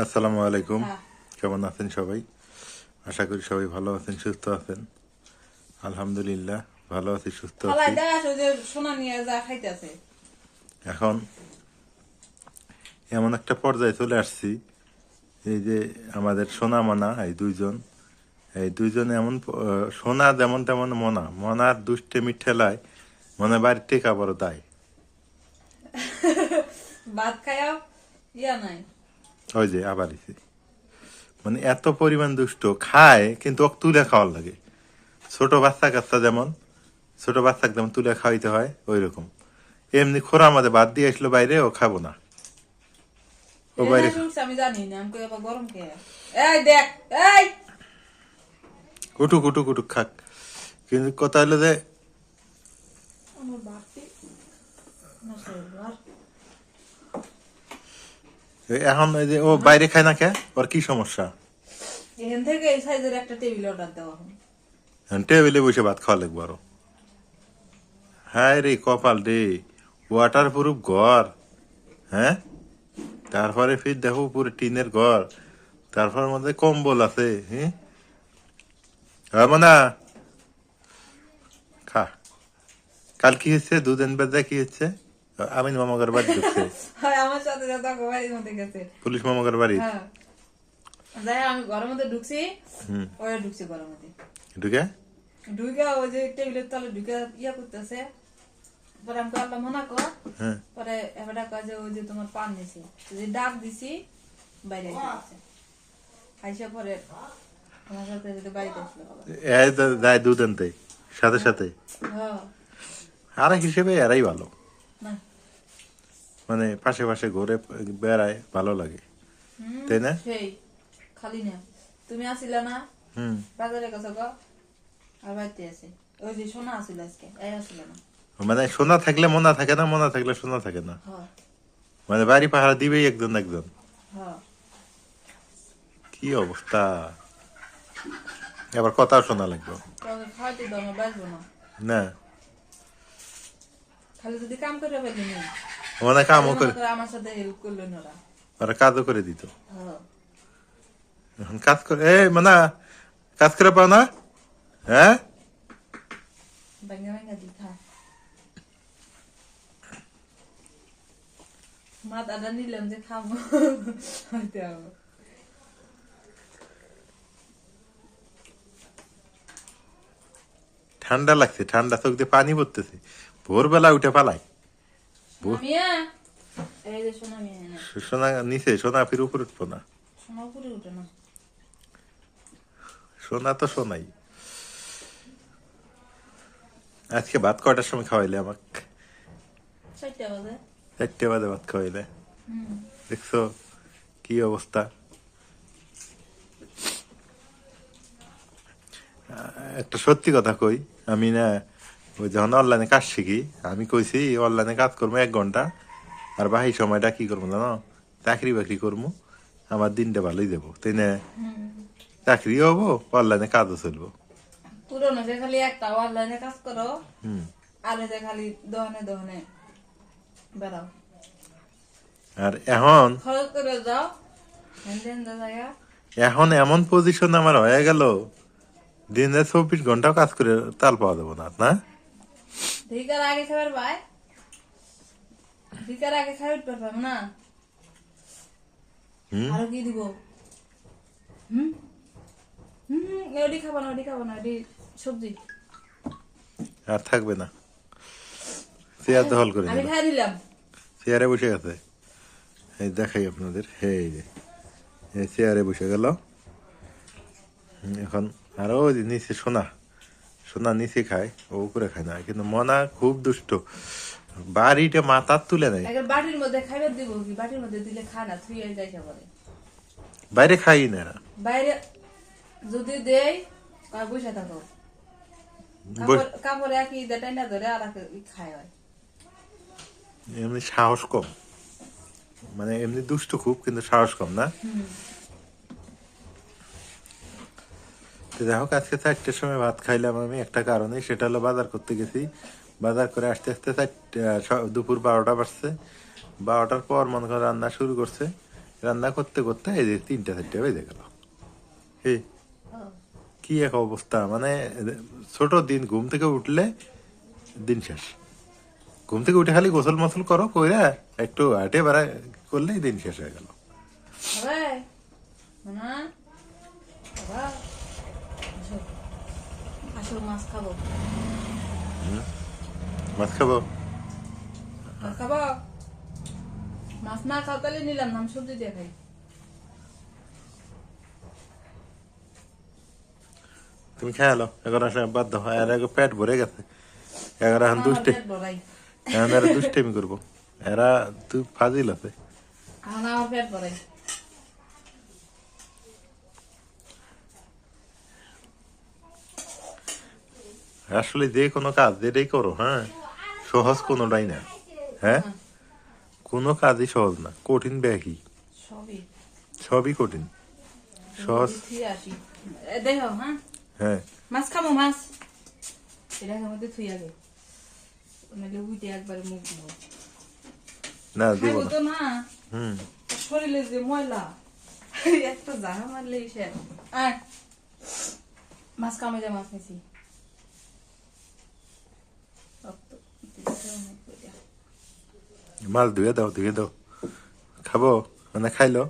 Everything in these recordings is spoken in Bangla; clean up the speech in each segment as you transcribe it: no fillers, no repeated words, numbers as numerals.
আসসালামু আলাইকুম। কেমন আছেন সবাই? আশা করি সবাই ভালো আছেন, সুস্থ আছেন। আলহামদুলিল্লাহ ভালো আছি, সুস্থ আছি। এখন এমন একটা পর্যায়ে চলে আসছি, এই যে আমাদের সোনা মনা এই দুইজন এমন সোনা যেমন তেমন মনার দুষ্টেমি ঠেলায় মনে বাড়ির টেকা বড় দায়। ভাত খায়াও ইয়া নাই, ওই যে আবার মানে এত পরিমাণ দুষ্ট খায়, কিন্তু ওকে তুলে খাওয়ার লাগে। ছোট বাচ্চা যেমন তুলে খাওয়াইতে হয় ওই রকম। এমনি খোরা আমাদের বাদ দিয়ে আসলো বাইরে, ও খাবো না, ও বাইরে আমি জানি না। আমি আবার গরম খেয়ে এই দেখ এই কুটুক কুটুক কুটুক খাক, কিন্তু কথা হলো যে আমার বাড়তি এখন ওই যে ও বাইরে খায় না, কে ওর কি সমস্যা? এখান থেকে এই সাইজের একটা টেবিল অর্ডার দেওয়া হবে। টেবিলে বসে ভাত খাওয়া লাগবো আরো। হ্যাঁ রে কপাল রে, ওয়াটার প্রুফ ঘর, হ্যাঁ, তারপরে ফির দেখো পুরো টিনের ঘর, তারপর মধ্যে কম্বল আছে। হ্যাঁ না, খা। কাল কি হচ্ছে, দুদিন বাদে কি হচ্ছে, আমিন মামাগার বাড়ি ঢুকছে। আমার সাথে সাথে বাড়ির মধ্যে গেছে পুলিশ মামাগার বাড়ি। হ্যাঁ, যাই আমি ঘরের মধ্যে ঢুকছি, ওরা ঢুকছে ঘরের মধ্যে। ঢুকে ঢুকে ওই যে টেবিলের তলে ঢুকে ইয়া করতেছে। পরে আমি আল্লাহ মনা কর, পরে এবার কয় যে ওই যে তোমার পান দিছি, যে ডাক দিছি বাইরে গেছে আইসা পরে আমার সাথে যদি বাড়িতে আসলো যায় দুধ আনতে সাথে সাথে। হ্যাঁ আর হিসেবে এরাই ভালো, না মানে পাশে পাশে ঘুরে বেড়ায়, ভালো লাগে, তাই না? সেই খালি না, তুমি আসিলা না বাজারে গেছো গো, আর বাড়িতে আছে ওই যে সোনা আসিল আজকে, এই আসিল না। মানে সোনা থাকলে মোনা থাকে না, মোনা থাকলে সোনা থাকে না, মানে বাড়ি পাহারা দিবেই একজন একজন। কি অবস্থা, আবার কথাও শোনা লাগবে খাইতে দাও না, বাঁচবো না না। খালি যদি কাম করে ফেলি না, মানে কামও করে, আমার সাথে হেল্প করলেন ওরা, ওরা কাজও করে দিত। এখন কাজ করে, এ মানে কাজ করে পাও না, হ্যাঁ ভাঙ্গা ভাঙ্গা দিতা মাথাটা নিলাম যে খাবো হইতে হবে। ঠান্ডা লাগছে, ঠান্ডা চোখ দিয়ে পানি পড়তেছে, ভোরবেলা উঠে পালাই। সোনা নিচে, সোনা ফির উপরে উঠবো না, সোনা তো সোনাই। আজকে ভাত কয়টার সময় খাওয়াইলে আমাকে? 4টে বাজে ভাত খাওয়াইলে। দেখছো কি অবস্থা। একটা সত্যি কথা কই, আমি না ওই যখন অনলাইনে কাজ শিখি, আমি কইছি অনলাইনে কাজ করবো 1 ঘন্টা, আর বাকি সময়টা কি করবো জানো, চাকরি বাকরি করবো, আমার দিনটা ভালোই যাবো, তাই না? চাকরিও হবো, অনলাইনে কাজও চলবো। পুরোনো যে খালি একটা অনলাইনে কাজ করো, আর যে খালি দোকানে দোকানে বেড়াও, আর এখন খরচ করে যাও। এখন এমন পজিশন আমার হয়ে গেল, দিনে 24 ঘন্টা কাজ করে তাল পাওয়া যাবো না, না? ভিকার আগে খাবার ভাই, ভিকার আগে খাই উঠতে পারবো না। আরো কি দিব? ওডি খাবো না, ওডি খাবো না, ওডি সবজি আর থাকবে না, চেয়ার দখল করে আমি খাই দিলাম, চেয়ারে বসে গেছে। এই দেখাই আপনাদের, এই যে চেয়ারে বসে গেল এখন। আরো নিচে সোনা, সোনা নিচে খায়, ও উপরে খায় না, কিন্তু মনা খুব দুষ্ট, বাড়িটা মাথার তুলে নেয়। বাটির মধ্যে খাইবার দিব কি, বাটির মধ্যে দিলে খায় না, থুই যাই বলে বাইরে খাই না, বাইরে যদি দেই বসে থাকো, কাপড়ে একই দেটাই না ধরে আর খায় হয়। এমনি সাহস কম, মানে এমনি দুষ্ট খুব, কিন্তু সাহস কম না। যাই হোক, আজকে 4টের সময় ভাত খাইলাম আমি একটা কারণে, সেটা হলো বাজার করতে গেছি। বাজার করে আসতে আসতে দুপুর 12টা বাজছে। 12টার পর মনে করো রান্না শুরু করছে, রান্না করতে করতে এই যে 3টা 4টা বেজে গেল। হে কি এক অবস্থা, মানে ছোট দিন, ঘুম থেকে উঠলে দিন শেষ। ঘুম থেকে উঠে খালি গোসল মসল করো, কইরা একটু হাঁটে বেড়া করলেই দিন শেষ হয়ে গেল। বাবা মানা বাবা আসো আসো মাছ খাবো মাছ খাবো? মাছ খাবো মাছ না খাও তাহলে নিলাম নাম সবজি দিয়ে খাই তুমি খেয়ালো এখন আসলে বাধ্য হয়, আর আগে পেট ভরে গেছে। এখন এখন দুষ্টে, পেট ভরাই এখন এরা দুষ্টেমি করবো, এরা তুই ফাজিল আছে। এখন আমার পেট ভরাই আসলে যে কোনো কাজ যেটাই করো, হ্যাঁ, সহজ কোনোটাই না। হ্যাঁ, কোনো কাজই সহজ না, কঠিন ব্যাগই, সবই সবই কঠিন। সহজ থুই আসি দেখো হ্যাঁ হ্যাঁ। মাছ খাবো মাছ এটা মধ্যে থুই আগে নাহলে উইটে একবারে মুখ নেবো না দিব খাইবো না। তো না হুম, শরীরে যে ময়লা একটা জাহা মারলে সে আয় মাছ কামে যা মাছ নিছি মাছ ধুয়ে দাও, ধুয়ে দাও, খাবো মানে খাইলো।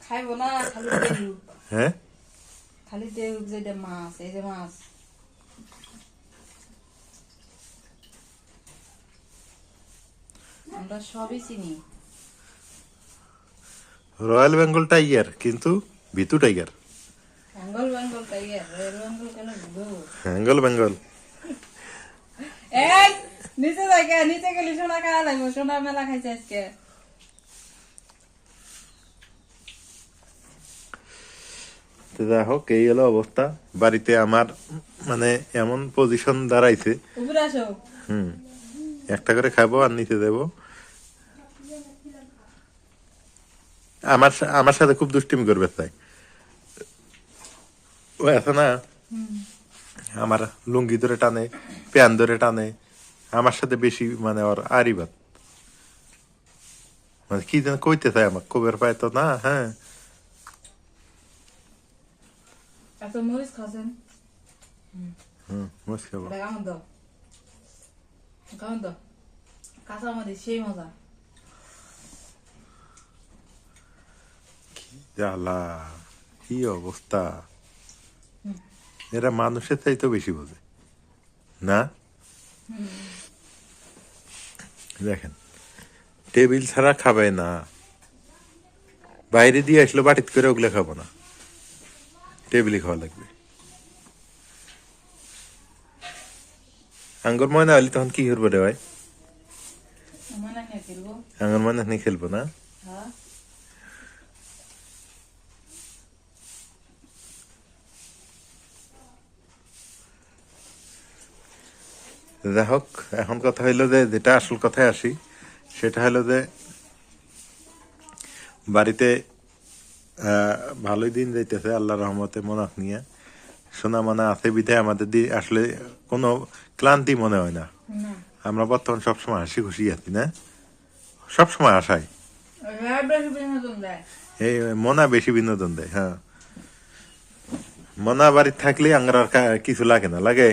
খাইবো না খালি দেহুক হ্যাঁ, খালি দেহুক যে মাছ এই যে মাছ আমরা সবই চিনি রয়্যাল বেঙ্গল টাইগার কিন্তু ভিতু tiger. Bengal Bengal tiger royal Bengal কেন বুঝবো বেঙ্গল বেঙ্গল। এই নিচে যাই নিচে গেলি সোনা খাওয়া লাগবো সোনা মেলা খাইছে আজকে তো যাই হোক, এই হলো অবস্থা বাড়িতে আমার, মানে এমন পজিশন দাঁড়াইছে। উপরে আসো হুম, একটা করে খাবো আর নিচে দেবো। আমার সাথে খুব দুষ্টিমি করবে তাই, ও আছে না, আমার লুঙ্গি ধরে টানে, প্যান ধরে টানে, আমার সাথে বেশি মানে ওর আরিবাত, মানে কি যেন কইতে চায় আমার, কবের পায় তো না। হ্যাঁ, এত মরিচ খাচ্ছেন মরিচ খাবো। এটা কেমন দাও কেমন দাও কাঁচা মরিচ সেই মজা জ্বালা, কি অবস্থা, এরা মানুষের চাইতে বেশি বোঝে না। দেখেন, টেবিল ছাড়া খাবে না, বাইরে দিয়ে আসলো বাটিত করে ওগুলো খাবো না, টেবিলে খাওয়া লাগবে। আঙ্গুর ময়না হলে তখন কি করবো রে ভাই? মনে নিয়ে ফেলবো আঙ্গুর ময়না নিয়ে খেলবো না। হ্যাঁ যাই হোক, এখন কথা হইলো যে, যেটা আসল কথায় আসি, সেটা হলো যে বাড়িতে ভালোই দিন যাইতেছে আল্লাহ রহমতে, মনাক নিয়ে সোনা মানা আছে বিধায় আমাদের আসলে কোনো ক্লান্তি মনে হয় না। না আমরা বর্তমান সবসময় হাসি খুশি আছি না, সবসময় আসাই। বেশি বিনোদন দেয় এই মনা বেশি বিনোদন দেয়। হ্যাঁ, মনা বাড়ির থাকলে আঙ্গার আর কিছু লাগে না, লাগে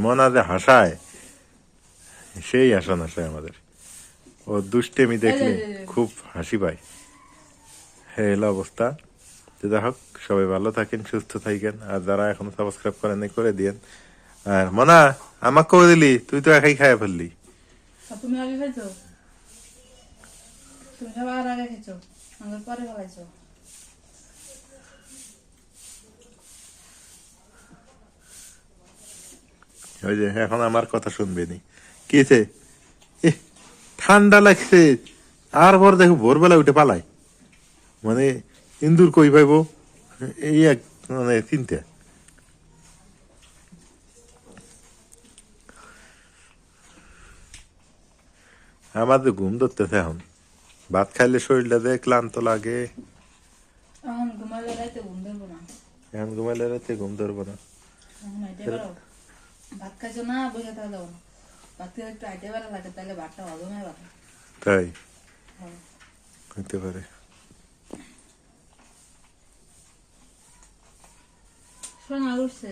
মনা যে হাসায়, সেই হাসান হাসায় আমাদের। ও দুষ্টেমি দেখলে খুব হাসি পায়। হ্যাঁ, এলো অবস্থা। তো যাই হোক, সবাই ভালো থাকেন, সুস্থ থাকেন, আর যারা এখনো সাবস্ক্রাইব করেন করে দিয়েন। আর মনা, আমাকে করে দিলি, তুই তো একাই খাইয়া ফেললি। তুমি আগে খাইছো তুমি সবার আগে খেয়েছো আমাদের পরে ফেলাইছো ওই যে এখন আমার কথা শুনবে নি, কিছে ঠান্ডা লাগছে, আর পর দেখো ভোরবেলা উঠে পালাই, মানে ইন্দুর কই পাইব, এই এক মানে চিন্তা। আমার তো ঘুম ধরতেছে এখন, ভাত খাইলে শরীরটা যে ক্লান্ত লাগে। এখন ঘুমালে রাইতে ঘুম ধরবো না এখন ঘুমাইলে রাতে ঘুম ধরবো না। এখন হাইটে বেড়াও ভাত খাইছো না বসে থাকো ভাত খেয়ে একটু হাইটে বেড়া লাগে তাহলে ভাতটা হজম হয় ভালো তাই হ্যাঁ। হইতে পারে। শোনা উঠছে